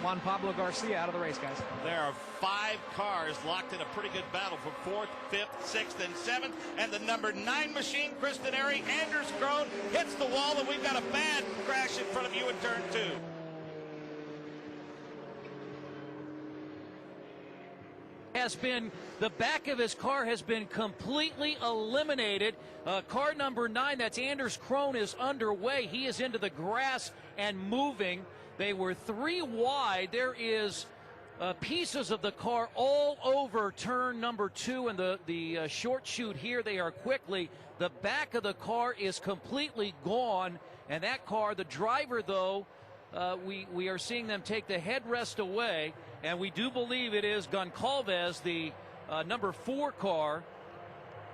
Juan Pablo Garcia out of the race, guys. There are 5 cars locked in a pretty good battle for 4th, 5th, 6th, and 7th. And the number 9 machine, Kristen Airy, Anders Krohn, hits the wall, and we've got a bad crash in front of you in turn 2. The back of his car has been completely eliminated. Car number 9, that's Anders Krohn, is underway. He is into the grass and moving. They were 3 wide. There is pieces of the car all over turn number 2 and the short chute here. They are quickly. The back of the car is completely gone. And that car, the driver, though, we are seeing them take the headrest away. And we do believe it is Goncalves, the number 4 car.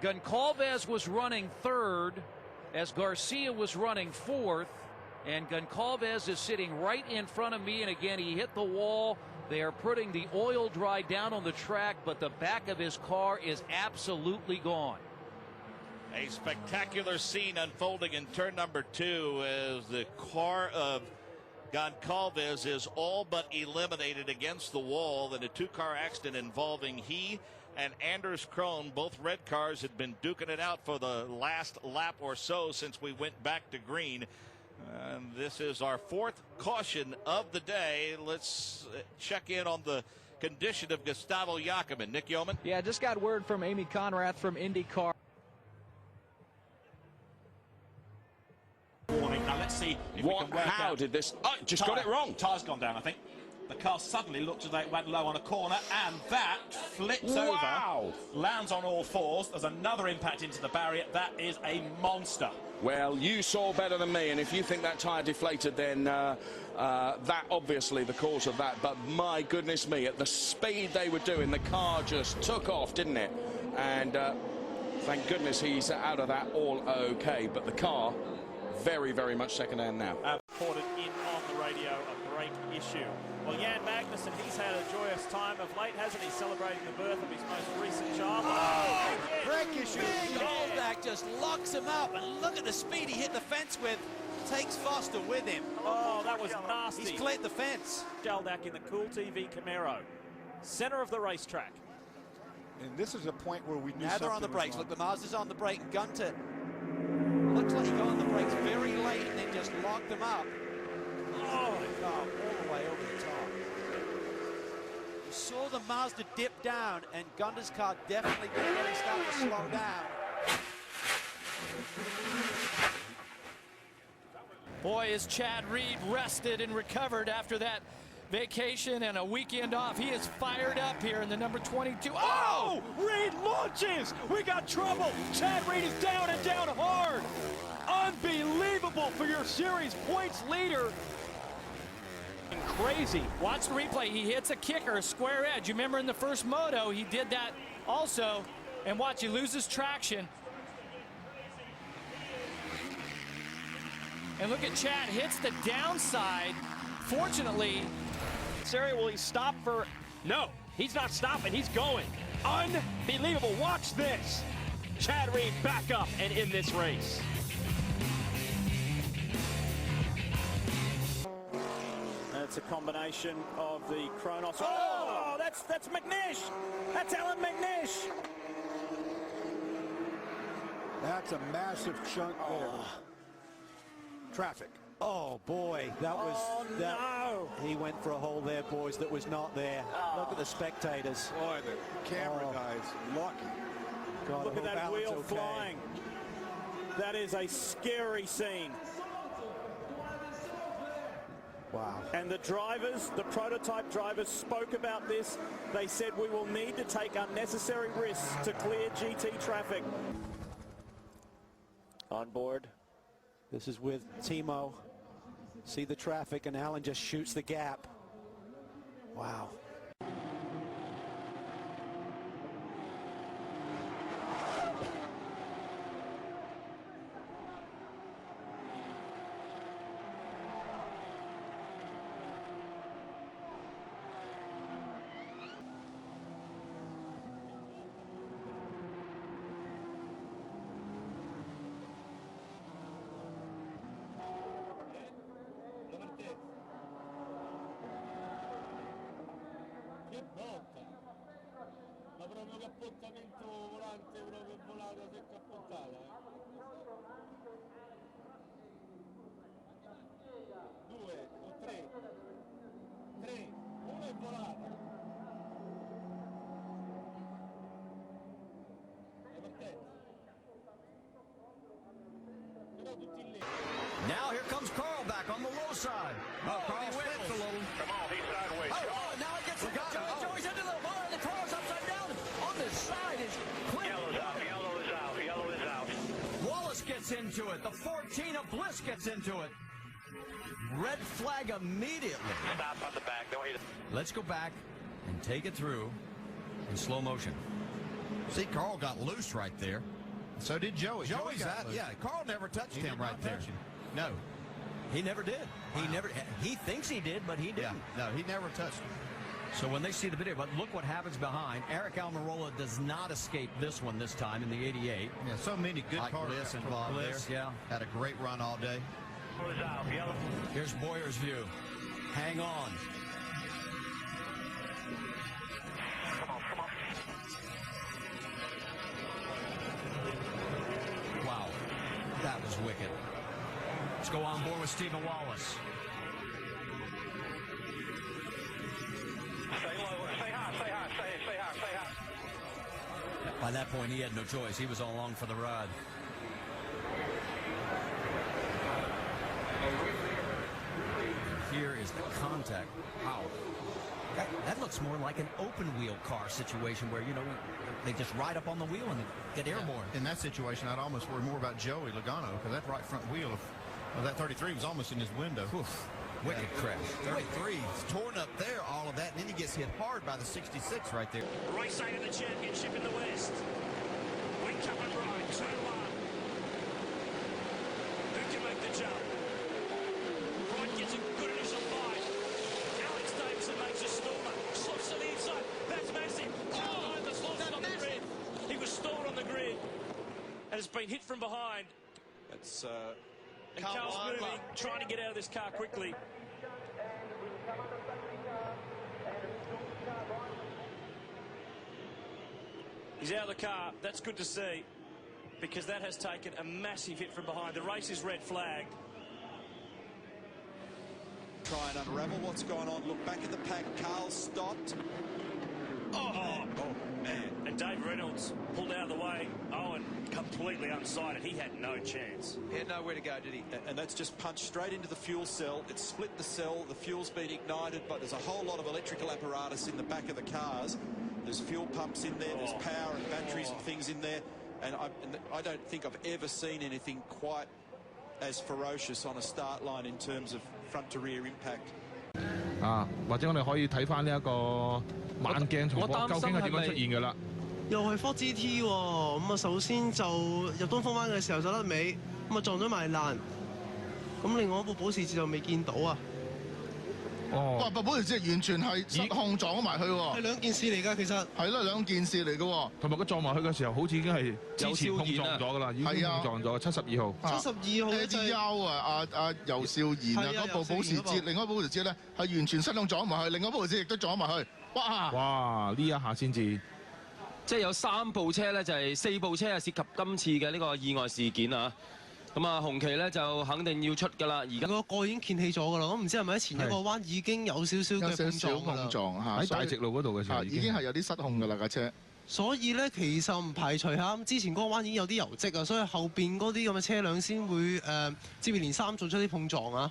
Goncalves was running 3rd as Garcia was running 4th. And Goncalves is sitting right in front of me. And again, he hit the wall. They are putting the oil dry down on the track, but the back of his car is absolutely gone. A spectacular scene unfolding in turn number 2 as the car of Goncalves is all but eliminated against the wall in a 2-car accident involving he and Anders Krohn. Both red cars had been duking it out for the last lap or so since we went back to green. And this is our 4th caution of the day. Let's check in on the condition of Gustavo Jacobin. Nick Yeoman? Yeah, just got word from Amy Conrath from IndyCar. Now let's see if we can work How out. did this? Oh, just got it wrong. Tire's gone down, I think. The car suddenly looked as though it went low on a corner, and that flips over, lands on all 4s. There's another impact into the barrier. That is a monster. Well, you saw better than me, and if you think that tyre deflated, then that obviously the cause of that. But my goodness me, at the speed they were doing, the car just took off, didn't it? And thank goodness he's out of that all okay. But the car, very, very much second-hand now. Reported in on the radio, a brake issue. Well, Jan Magnussen, he's had a joyous time of late, hasn't he? Celebrating the birth of his most recent child. Oh, brake issue. Big holdback just locks him up, and look at the speed he hit the fence with. Takes Foster with him. Oh, that was nasty. He's cleared the fence. Jaldak in the Cool TV Camaro. Center of the racetrack. And this is a point where we knew now they're on the brakes. wrong. Look, the Mazda's on the brake. Gunter looks like he got on the brakes very late and then just locked them up. Oh, the car all the way over the top. You saw the Mazda dip down, and Gunter's car definitely didn't really start to slow down. Boy, is Chad Reed rested and recovered after that vacation and a weekend off. He is fired up here in the number 22. Oh! Reed launches! We got trouble! Chad Reed is down and down hard! Unbelievable for your series points leader. And crazy. Watch the replay. He hits a kicker, a square edge. You remember in the first moto, he did that also. And watch, he loses traction. And look at Chad, hits the downside. Fortunately, Will he stop for... No, he's not stopping. He's going. Unbelievable. Watch this. Chad Reed back up and in this race. That's a combination of the Kronos. Oh, that's McNish. That's Alan McNish. That's a massive chunk there. Traffic. Oh boy, that was no. He went for a hole there, boys, that was not there. Look at the spectators. Boy, the camera guys lucky. God, Look at that Alan's wheel okay. flying. That is a scary scene. Wow. And the drivers, the prototype drivers, spoke about this. They said we will need to take unnecessary risks to clear GT traffic. On board. This is with Timo. See the traffic, and Alan just shoots the gap. Wow. Ma proprio cappottamento volante, proprio volata, si è cappottata. 2 o 3. 3, 1 è volata. È partenza. Però tutti lì. Now here comes Carl back on the low side. Oh, Carl slips a little. Come on, he's sideways. Oh, now it gets Joey's into the bar, and the car's upside down. On this side is Clint. Yellow is out. Wallace gets into it. The 14 of Bliss gets into it. Red flag immediately. Stop on the back. Don't hit it. Let's go back and take it through in slow motion. See, Carl got loose right there. So did Joey. Joey's out. Yeah, Carl never touched him right there. No, he never did. Wow. He thinks he did, but he didn't. Yeah, no, he never touched him. So when they see the video, but look what happens behind. Eric Almirola does not escape this one this time in the 88. Yeah, so many good cars Bliss involved there. Yeah, had a great run all day. Here's Boyer's view. Hang on. Come on. Wow, that was wicked. Let's go on board with Stephen Wallace. Stay low, stay high. By that point, he had no choice. He was all along for the ride. Here is the contact. Wow. That looks more like an open wheel car situation where, you know, they just ride up on the wheel and get airborne. In that situation, I'd almost worry more about Joey Logano because that right front wheel of that 33 was almost in his window. Oof. Wicked crash. 33 is torn up there, all of that, and then he gets hit hard by the 66 right there. Right side of the championship in the West. We come and ride, turn one. Who can make the jump? Wright gets a good initial bite. Alex Davidson makes a stormer. Slips to the inside. That's massive. Oh, that's lost on the grid. He was stalled on the grid and has been hit from behind. That's and Carl's moving, trying to get out of this car quickly. He's out of the car. That's good to see, because that has taken a massive hit from behind. The race is red flagged. Try and unravel what's going on. Look back at the pack. Carl stopped. Oh, man. And Dave Reynolds pulled out of the way. Owen completely unsighted. He had no chance. He had nowhere to go, did he? And that's just punched straight into the fuel cell. It split the cell. The fuel's been ignited, but there's a whole lot of electrical apparatus in the back of the cars. There's fuel pumps in there. There's power and batteries and things in there. And I don't think I've ever seen anything quite as ferocious on a start line in terms of front to rear impact. 或者我哋可以睇翻呢一個慢鏡重播，究竟係點樣出現㗎啦？又係 Ford GT 喎，咁啊首先就入東風灣嘅時候就甩尾，咁啊撞咗埋欄，咁另外一部保時捷就未見到啊。哦，哇！保時捷完全係失控撞咗埋去喎。係兩件事嚟㗎，其實。係咯，兩件事嚟㗎喎。同埋佢撞埋去嘅時候，好似已經係之前碰撞咗㗎啦，已經碰撞咗72號。72號就係優啊！阿尤少賢啊，嗰部保時捷，另外一部保時捷咧係完全失控撞埋去，另外一部保時捷亦都撞埋去。哇！哇！呢一下先至。即係有3部車咧，就係4部車係涉及今次嘅呢個意外事件啊。咁啊，紅旗咧就肯定要出㗎啦。而家個蓋已經掀起咗㗎啦，我唔知係咪喺前一個彎已經有少少嘅碰撞嚇，喺大直路嗰度嘅時候已經係有啲失控㗎啦架車。所以咧，其實唔排除嚇，之前嗰個彎已經有啲油漬啊，所以後邊嗰啲咁嘅車輛先會接二連三做出啲碰撞啊。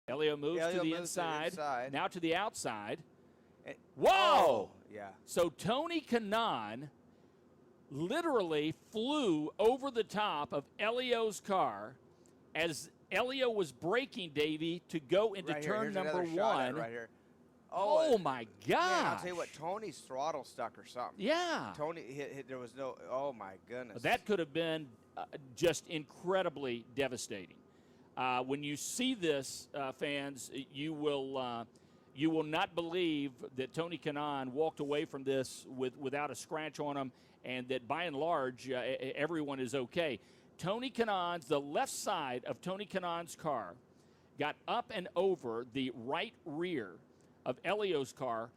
Elio moves to the inside. Now to the outside. Whoa! Oh, yeah. So Tony Kanaan literally flew over the top of Elio's car as Elio was braking, Davey, to go into turn number 1. Right here. Oh my God! Yeah, I'll tell you what, Tony's throttle stuck or something. Yeah. Tony hit. There was no. Oh my goodness. That could have been just incredibly devastating. When you see this, fans, you will you will not believe that Tony Kanaan walked away from this without a scratch on him, and that by and large, everyone is okay. The left side of Tony Kanaan's car got up and over the right rear of Elio's car